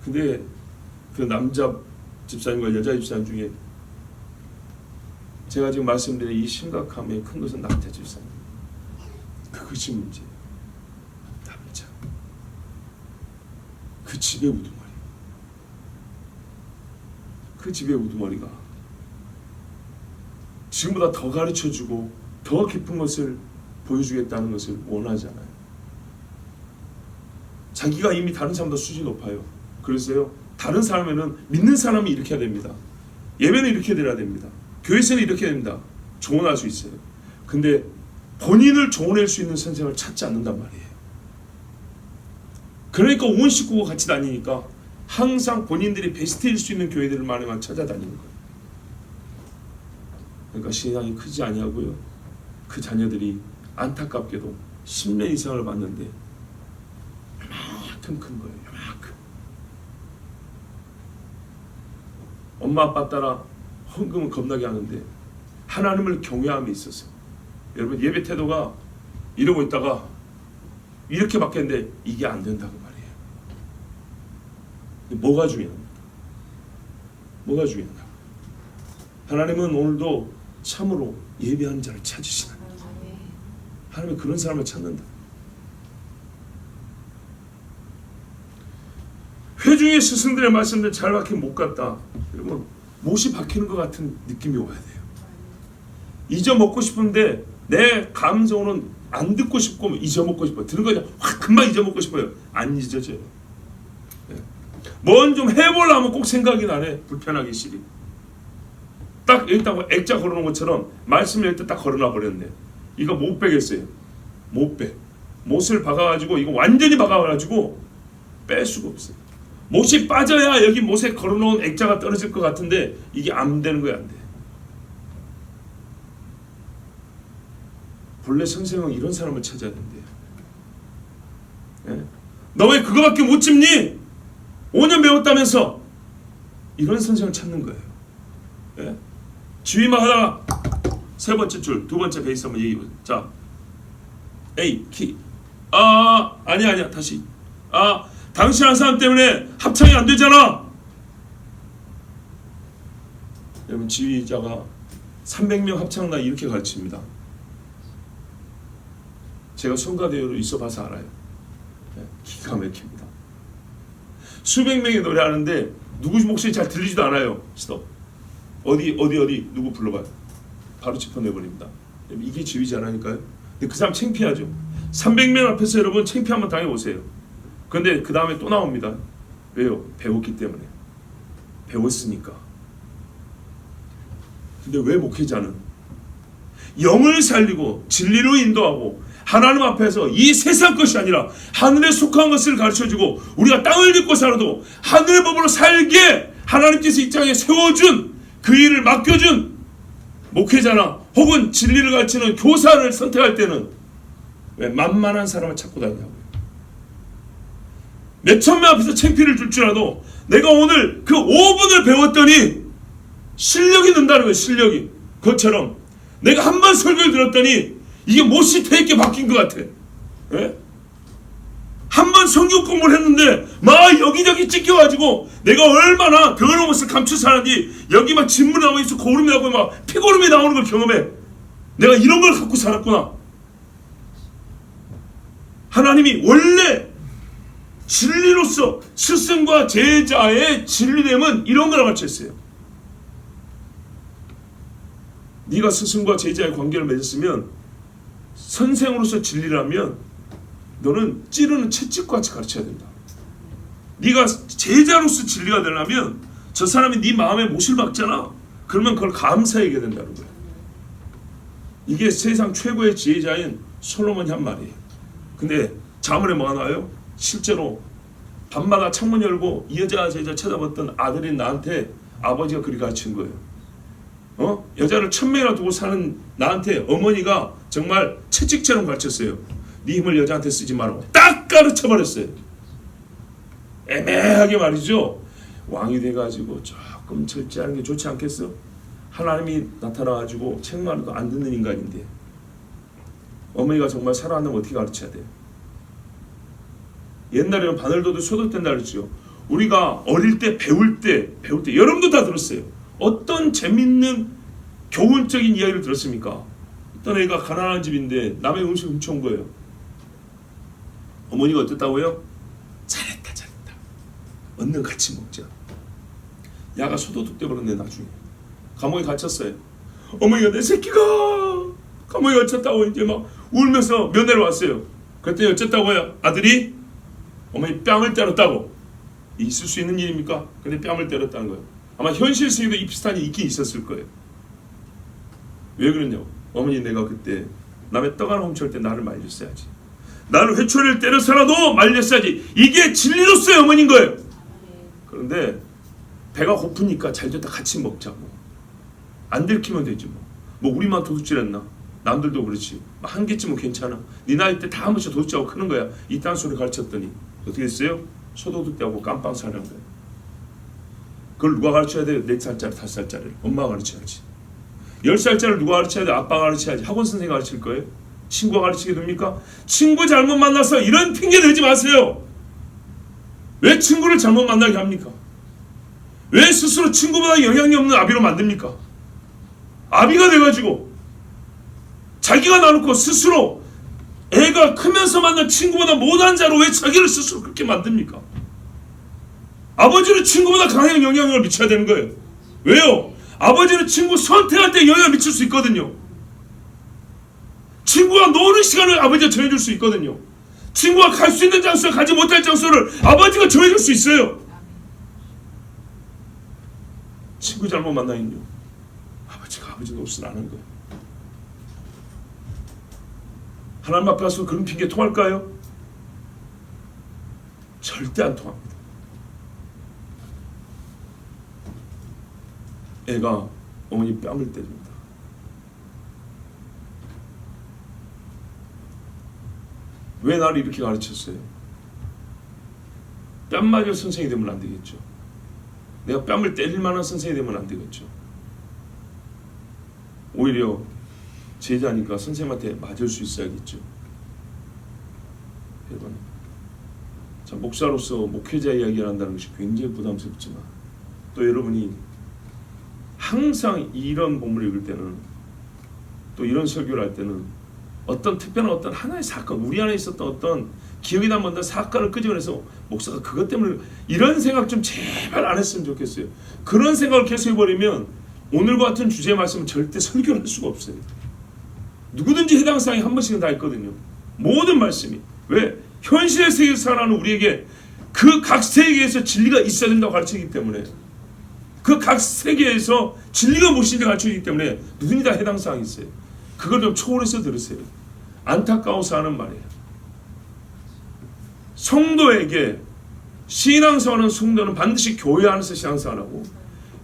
근데 그 남자 집사님과 여자 집사님 중에 제가 지금 말씀드린 이 심각함에 큰 것은 남자 집사님. 그것이 문제예요. 남자. 그 집의 우두머리. 그 집의 우두머리가 지금보다 더 가르쳐주고 더 깊은 것을 보여주겠다는 것을 원하잖아요. 자기가 이미 다른 사람보다 수준이 높아요. 그래서요, 다른 사람에는 믿는 사람이 이렇게 해야 됩니다. 예배는 이렇게 드려야 됩니다. 교회에서는 이렇게 해야 됩니다. 조언할 수 있어요. 근데 본인을 조언할 수 있는 선생을 찾지 않는단 말이에요. 그러니까 온 식구가 같이 다니니까 항상 본인들이 베스트일 수 있는 교회들만만 찾아다니는 거예요. 그러니까 신앙이 크지 아니하고요, 그 자녀들이 안타깝게도 10년 이상을 봤는데 요만큼 큰 거예요. 요만큼. 엄마 아빠 따라 헌금은 겁나게 하는데 하나님을 경외함이 있었어요. 여러분, 예배 태도가 이러고 있다가 이렇게 바뀌었는데 이게 안 된다고 말이에요. 뭐가 중요합니까? 뭐가 중요한가? 하나님은 오늘도 참으로 예배하는 자를 찾으시는, 하나님은 그런 사람을 찾는다. 회중의 스승들의 말씀들 잘 박히면 못 갔다. 여러분, 못이 박히는 것 같은 느낌이 와야 돼요. 잊어먹고 싶은데 내 감성으로는 안 듣고 싶고 잊어먹고 싶어요. 들은 거 확 금방 잊어먹고 싶어요. 안 잊어져요. 뭔 좀 해보려면 꼭 생각이 나네. 불편하기 싫이. 딱 여기다가 액자 걸어놓은 것처럼 말씀을 여기다 딱 걸어놔 버렸네. 이거 못 빼겠어요. 못 빼. 못을 박아가지고 이거 완전히 박아가지고 뺄 수가 없어요. 못이 빠져야 여기 못에 걸어놓은 액자가 떨어질 것 같은데 이게 안 되는 거야. 안 돼. 본래 선생은 이런 사람을 찾아야 된대요. 예? 너 왜 그거밖에 못 짚니? 5년 배웠다면서. 이런 선생을 찾는 거예요. 예? 지휘만 하다가 세 번째 줄, 두 번째 베이스 한번 얘기해 보세요. 자, A, 키. 아니야. 다시. 당신 한 사람 때문에 합창이 안 되잖아. 여러분, 지휘자가 300명 합창단 이렇게 가르칩니다. 제가 성가대회로 있어봐서 알아요. 기가 막힙니다. 수백 명이 노래하는데 누구 목소리 잘 들리지도 않아요. 스톱. 어디 누구 불러봐요. 바로 짚어내버립니다. 이게 지휘자라니까요. 근데 그 사람 창피하죠. 300명 앞에서 여러분 창피 한번 당해보세요. 근데 그 다음에 또 나옵니다. 왜요? 배웠기 때문에. 배웠으니까. 근데 왜 목회자는 영을 살리고 진리로 인도하고 하나님 앞에서 이 세상 것이 아니라 하늘에 속한 것을 가르쳐주고 우리가 땅을 딛고 살아도 하늘의 법으로 살게 하나님께서 이 땅에 세워준 그 일을 맡겨준 목회자나 혹은 진리를 가르치는 교사를 선택할 때는 왜 만만한 사람을 찾고 다니냐고요. 몇천 명 앞에서 창피를 줄 줄 알아도 내가 오늘 그 5분을 배웠더니 실력이 는다는 거예요. 실력이. 그것처럼 내가 한 번 설교를 들었더니 이게 못이 되게 바뀐 것 같아. 예? 한 번 성경 공부를 했는데 막 여기저기 찍혀가지고 내가 얼마나 더러운 것을 감추 살았는지 여기 막 진물이 나오고 있어, 고름이 나오고 막 피고름이 나오는 걸 경험해. 내가 이런 걸 갖고 살았구나. 하나님이 원래 진리로서 스승과 제자의 진리됨은 이런 거라고 가르쳤어요. 네가 스승과 제자의 관계를 맺었으면 선생으로서 진리라면 너는 찌르는 채찍같이 가르쳐야 된다. 네가 제자로서 진리가 되려면 저 사람이 네 마음에 못을 박잖아. 그러면 그걸 감사하게 된다는 거야. 이게 세상 최고의 지혜자인 솔로몬이 한 말이에요. 근데 자문에 뭐가 나와요? 실제로 밤마다 창문 열고 이 여자 제자 쳐다봤던 아들인 나한테 아버지가 그리 가르친 거예요. 여자를 1000명이나 두고 사는 나한테 어머니가 정말 채찍처럼 가르쳤어요. 네 힘을 여자한테 쓰지 말라고 딱 가르쳐버렸어요. 애매하게 말이죠. 왕이 돼가지고 조금 절제하는 게 좋지 않겠어? 하나님이 나타나가지고 책만 해도 안 듣는 인간인데 어머니가 정말 살아난다면 어떻게 가르쳐야 돼요? 옛날에는 바늘도도 소독된다 그랬죠. 우리가 어릴 때 배울 때 여러분도 다 들었어요. 어떤 재밌는 교훈적인 이야기를 들었습니까? 어떤 애가 가난한 집인데 남의 음식 훔쳐온 거예요. 어머니가 어땠다고요? 잘했다. 얼른 같이 먹자. 야가 소도둑돼 버렸네. 나중에 감옥에 갇혔어요. 어머니가 내 새끼가 감옥에 갇혔다고 이제 막 울면서 면회를 왔어요. 그랬더니 어쨌다고요? 아들이 어머니 뺨을 때렸다고. 있을 수 있는 일입니까? 근데 뺨을 때렸다는 거예요. 아마 현실 속에도 이 비슷한 일이 있긴 있었을 거예요. 왜 그러냐고. 어머니 내가 그때 남의 떡 하나 훔쳐올 때 나를 말렸어야지. 나를 회초리를 때려서라도 말렸어야지. 이게 진리로서의 어머니인 거예요. 그런데 배가 고프니까 잘됐다 같이 먹자고. 안 들키면 되지 뭐. 뭐 우리만 도둑질했나? 남들도 그렇지. 한 개쯤은 괜찮아. 네 나이 때 다 한 번씩 도둑질하고 크는 거야. 이딴 소리 가르쳤더니 어떻게 했어요? 소도둑대하고 깜빵 사는 거예요. 그걸 누가 가르쳐야 돼요? 4살짜리, 5살짜리를. 엄마가 가르쳐야지. 10살짜리를 누가 가르쳐야 돼? 아빠가 가르쳐야지. 학원 선생님이 가르칠 거예요? 친구가 가르치게 됩니까? 친구 잘못 만나서 이런 핑계 대지 마세요. 왜 친구를 잘못 만나게 합니까? 왜 스스로 친구보다 영향이 없는 아비로 만듭니까? 아비가 돼가지고 자기가 나놓고 스스로 애가 크면서 만난 친구보다 못한 자로 왜 자기를 스스로 그렇게 만듭니까? 아버지는 친구보다 강한 영향력을 미쳐야 되는 거예요. 왜요? 아버지는 친구 선택할 때 영향을 미칠 수 있거든요. 친구가 노는 시간을 아버지가 정해줄 수 있거든요. 친구가 갈 수 있는 장소, 가지 못할 장소를 아버지가 정해줄 수 있어요. 친구 잘못 만나면요, 아버지가 아버지 노릇을 안 하는 거예요. 하나님 앞에 가서 그런 핑계 통할까요? 절대 안 통합니다. 애가 어머니 뺨을 때립니다. 왜 나를 이렇게 가르쳤어요? 뺨 맞을 선생이 되면 안 되겠죠. 내가 뺨을 때릴 만한 선생이 되면 안 되겠죠. 오히려 제자니까 선생님한테 맞을 수 있어야겠죠. 여러분, 자, 목사로서 목회자 이야기를 한다는 것이 굉장히 부담스럽지만 또 여러분이 항상 이런 본문을 읽을 때는 또 이런 설교를 할 때는 어떤 특별한 어떤 하나의 사건, 우리 안에 있었던 어떤 기억이 남는 사건을 끄집어내서 목사가 그것 때문에 이런 생각 좀 제발 안 했으면 좋겠어요. 그런 생각을 계속 해버리면 오늘과 같은 주제의 말씀은 절대 설교를 할 수가 없어요. 누구든지 해당 사항이 한 번씩은 다 있거든요. 모든 말씀이. 왜? 현실의 세계에서 살아가는 우리에게 그 각 세계에서 진리가 있어야 된다고 가르치기 때문에, 그 각 세계에서 진리가 무엇인지 가르치기 때문에 누구든지 다 해당 사항이 있어요. 그걸 좀 초월해서 들으세요. 안타까워서 하는 말이에요. 성도에게 신앙생활하는 성도는 반드시 교회 안에서 신앙생활하고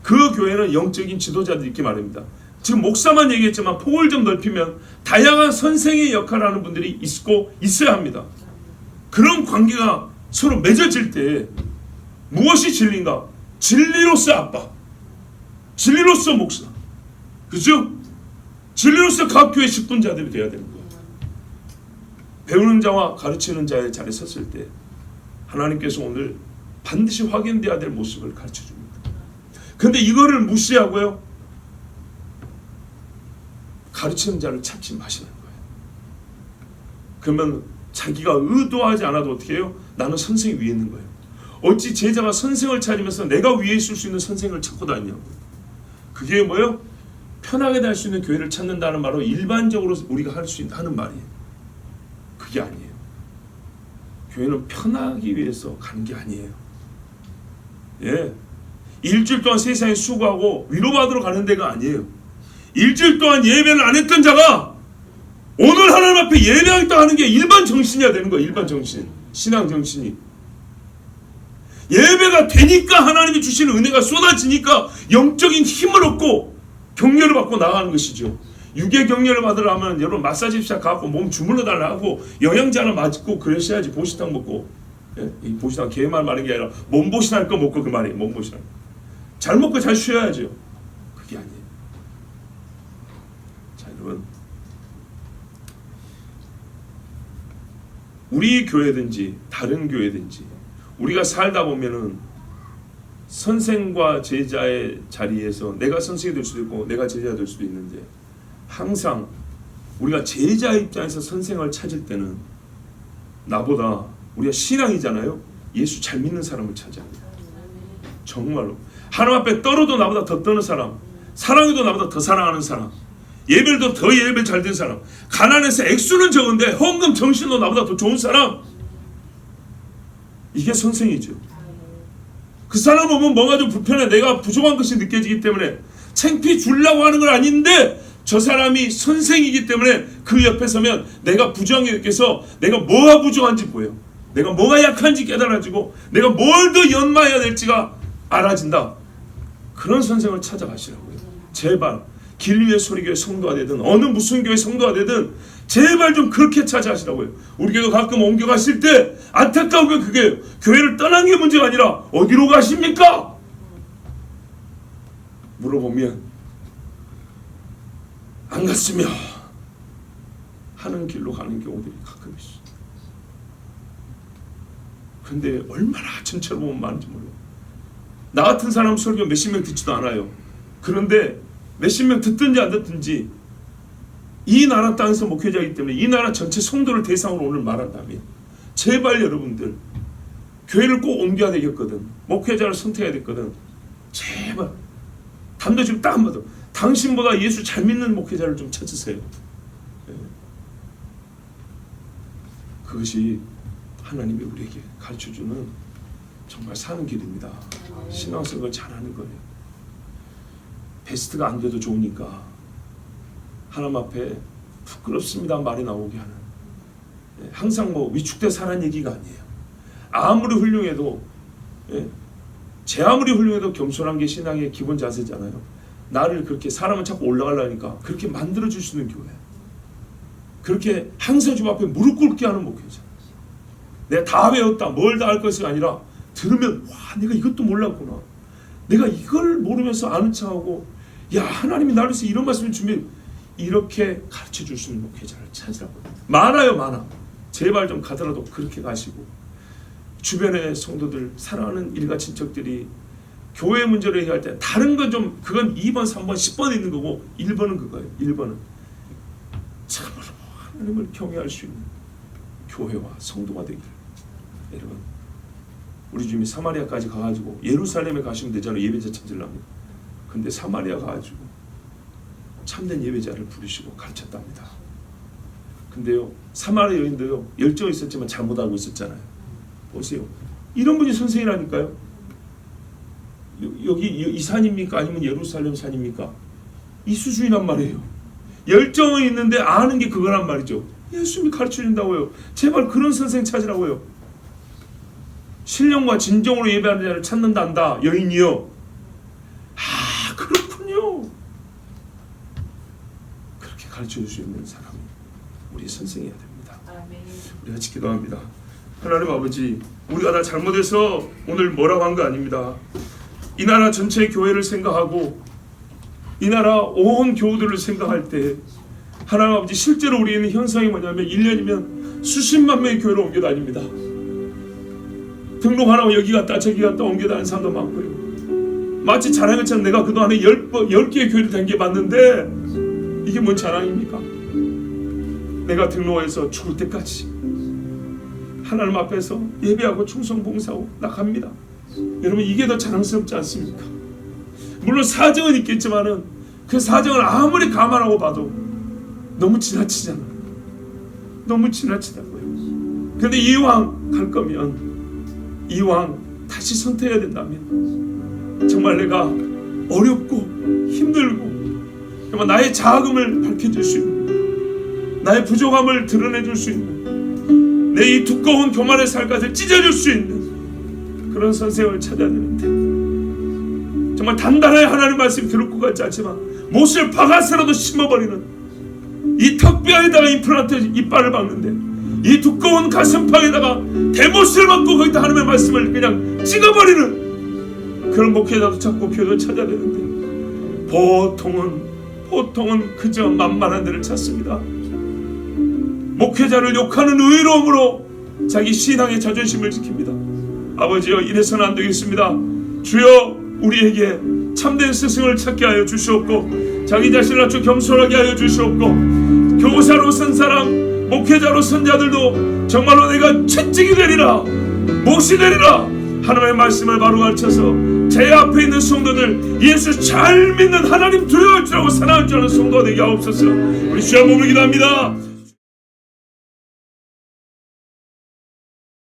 그 교회는 영적인 지도자들이 있기 마련입니다. 지금 목사만 얘기했지만 폭을 좀 넓히면 다양한 선생의 역할을 하는 분들이 있고 있어야 합니다. 그런 관계가 서로 맺어질 때 무엇이 진리인가? 진리로서 아빠, 진리로서 목사, 그죠? 진리로서 각 교회 직분자들이 되어야 되는 거예요. 배우는 자와 가르치는 자의 자리에 섰을 때 하나님께서 오늘 반드시 확인되어야 될 모습을 가르쳐 줍니다. 근데 이거를 무시하고요, 가르치는 자를 찾지 마시는 거예요. 그러면 자기가 의도하지 않아도 어떻게 해요? 나는 선생이 위에 있는 거예요. 어찌 제자가 선생을 찾으면서 내가 위에 있을 수 있는 선생을 찾고 다니냐고. 그게 뭐예요? 편하게 달 수 있는 교회를 찾는다는 말로 일반적으로 우리가 할 수 있는 하는 말이에요. 그게 아니에요. 교회는 편하기 위해서 가는 게 아니에요. 예, 일주일 동안 세상에 수고하고 위로받으러 가는 데가 아니에요. 일주일 동안 예배를 안 했던 자가 오늘 하나님 앞에 예배하겠다 하는 게 일반 정신이어야 되는 거예요. 일반 정신, 신앙 정신이. 예배가 되니까 하나님이 주시는 은혜가 쏟아지니까 영적인 힘을 얻고 격려를 받고 나가는 것이죠. 육의 격려를 받으려면 여러분 마사지 샵 가고 몸 주물러 달라 하고 영양제 하나 맞고 그러셔야지. 보시탕 먹고, 예? 이 보시탕 개말 말하는 게 아니라 몸보신할 거 먹고, 그 말이에요. 몸보신할 거. 잘 먹고 잘 쉬어야죠. 그게 아니에요. 자, 여러분, 우리 교회든지 다른 교회든지 우리가 살다 보면은 선생과 제자의 자리에서 내가 선생이 될 수도 있고 내가 제자가 될 수도 있는데, 항상 우리가 제자 입장에서 선생을 찾을 때는 나보다, 우리가 신앙이잖아요, 예수 잘 믿는 사람을 찾아야 돼요. 정말로 하나님 앞에 떨어도 나보다 더 떠는 사람, 사랑해도 나보다 더 사랑하는 사람, 예배도 더 예배 잘 된 사람, 가난해서 액수는 적은데 헌금 정신도 나보다 더 좋은 사람, 이게 선생이죠. 그 사람 보면 뭔가 좀 불편해, 내가 부족한 것이 느껴지기 때문에 창피 주려고 하는 건 아닌데, 저 사람이 선생이기 때문에 그 옆에 서면 내가 부족하게 느껴서 내가 뭐가 부족한지 보여, 내가 뭐가 약한지 깨달아지고 내가 뭘 더 연마해야 될지가 알아진다. 그런 선생을 찾아가시라고요. 제발 길 위의 소리교회 성도가 되든 어느 무슨 교회 성도가 되든 제발 좀 그렇게 찾아가시라고요. 우리 교회도 가끔 옮겨가실 때 안타까운 게 그게 교회를 떠난 게 문제가 아니라 어디로 가십니까? 물어보면 안 갔으며 하는 길로 가는 경우들이 가끔 있어요. 근데 얼마나 전체로 보면 많은지 몰라요. 나 같은 사람 설교 몇십 명 듣지도 않아요. 그런데 몇십 명 듣든지 안 듣든지 이 나라 땅에서 목회자이기 때문에 이 나라 전체 성도를 대상으로 오늘 말한다면 제발 여러분들, 교회를 꼭 옮겨야 되겠거든, 목회자를 선택해야 되거든, 제발 단도직입 딱 한마디, 당신보다 예수 잘 믿는 목회자를 좀 찾으세요. 네. 그것이 하나님이 우리에게 가르쳐주는 정말 사는 길입니다. 신앙생활을 잘하는 거예요. 베스트가 안 돼도 좋으니까 하나님 앞에 부끄럽습니다 말이 나오게 하는, 항상 뭐 위축돼 사는 얘기가 아니에요. 아무리 훌륭해도, 제 아무리 훌륭해도 겸손한 게 신앙의 기본 자세잖아요. 나를 그렇게, 사람은 자꾸 올라가려니까 그렇게 만들어줄 수 있는 교회, 그렇게 항상 주 앞에 무릎 꿇게 하는 목회자, 내가 다 배웠다 뭘 다 할 것이 아니라 들으면 와 내가 이것도 몰랐구나, 내가 이걸 모르면서 아는 척하고, 야 하나님이 나를 위해서 이런 말씀을 주면, 이렇게 가르쳐 줄 수 있는 목회자를 찾으라고. 많아요, 많아. 제발 좀 가더라도 그렇게 가시고, 주변의 성도들, 사랑하는 일가 친척들이 교회 문제를 얘기할 때 다른 건 좀 그건 2번, 3번, 10번 있는 거고 1번은 그거예요. 1번은 참으로 하나님을 경외할 수 있는 교회와 성도가 되기를. 여러분, 우리 주님이 사마리아까지 가가지고 예루살렘에 가시면 되잖아요. 예배자 찾으려면. 근데 사마리아 가가지고 참된 예배자를 부르시고 가르쳤답니다. 근데요, 사마리아 여인도요 열정이 있었지만 잘못 알고 있었잖아요. 보세요, 이런 분이 선생이라니까요. 여기 이 산입니까? 아니면 예루살렘 산입니까? 이 수준이란 말이에요. 열정은 있는데 아는 게 그거란 말이죠. 예수님이 가르쳐준다고요. 제발 그런 선생 찾으라고요. 신령과 진정으로 예배하는 자를 찾는단다. 여인이요. 아, 그렇군요. 그렇게 가르쳐줄 수 있는 사람이 우리 선생이어야 됩니다. 아멘. 우리 같이 기도합니다. 하나님 아버지, 우리가 다 잘못해서 오늘 뭐라고 한 거 아닙니다. 이 나라 전체의 교회를 생각하고 이 나라 온 교우들을 생각할 때 하나님 아버지, 실제로 우리는 현상이 뭐냐면 1년이면 수십만 명의 교회를 옮겨 다닙니다. 등록 하라고 여기 갔다 저기 갔다 옮겨 다니는 사람도 많고요. 마치 자랑 것처럼 내가 그동안에 10개의 교회를 다녀봤는데 이게 뭔 자랑입니까? 내가 등록해서 죽을 때까지 하나님 앞에서 예배하고 충성 봉사하고 나갑니다. 여러분, 이게 더 자랑스럽지 않습니까? 물론 사정은 있겠지만은 그 사정을 아무리 감안하고 봐도 너무 지나치잖아요. 너무 지나치다고요. 그런데 이왕 갈 거면, 이왕 다시 선택해야 된다면 정말 내가 어렵고 힘들고 정말 나의 자아금을 밝혀줄 수 있는, 나의 부족함을 드러내줄 수 있는, 내 이 두꺼운 교만의 살갗을 찢어줄 수 있는 그런 선생을 찾아야 되는데, 정말 단단하게 하나님 말씀 들을 것 같지 않지만 못을 박아서라도 심어버리는, 이 턱뼈에다가 임플란트 이빨을 박는데 이 두꺼운 가슴팍에다가 대못을 박고 거기다 하나님의 말씀을 그냥 찍어버리는 그런 목회자도 찾고 교회도 찾아야 되는데 보통은 그저 만만한 데를 찾습니다. 목회자를 욕하는 의로움으로 자기 신앙의 자존심을 지킵니다. 아버지여, 이래서는 안 되겠습니다. 주여, 우리에게 참된 스승을 찾게 하여 주시옵고 자기 자신을 낮추어 겸손하게 하여 주시옵고 교사로 선 사람, 목회자로 선 자들도 정말로 내가 채찍이 되리라, 못이 되리라 하나님의 말씀을 바로 가르쳐서 제 앞에 있는 성도들 예수 잘 믿는, 하나님 두려워할 줄 알고 사랑할 줄 아는 성도가 되게 하옵소서. 우리 주여 몸을 기도합니다.